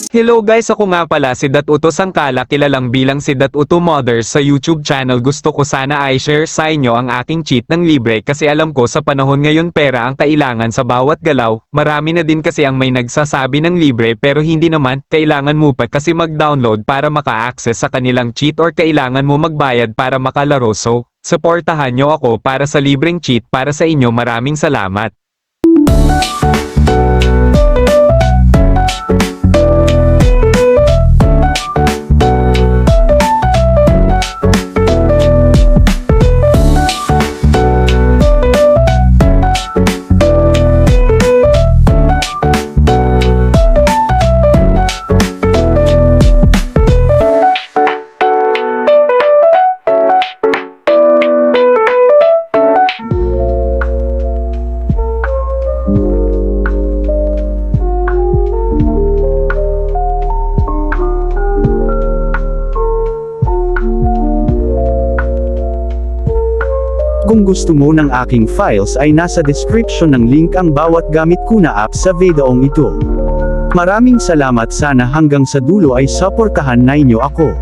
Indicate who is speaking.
Speaker 1: Hello guys, ako nga pala si Datuto Sangkala, kilalang bilang si Datuto Mothers sa YouTube channel. Gusto ko sana i-share sa inyo ang aking cheat ng libre kasi alam ko sa panahon ngayon pera ang kailangan sa bawat galaw. Marami na din kasi ang may nagsasabi ng libre pero hindi naman, kailangan mo pa kasi mag-download para maka-access sa kanilang cheat or kailangan mo magbayad para makalaro. So, suportahan nyo ako para sa libreng cheat para sa inyo. Maraming salamat.
Speaker 2: Kung gusto mo ng aking files ay nasa description ng link ang bawat gamit ko na app sa videong ito. Maraming salamat, sana hanggang sa dulo ay suportahan na inyo ako.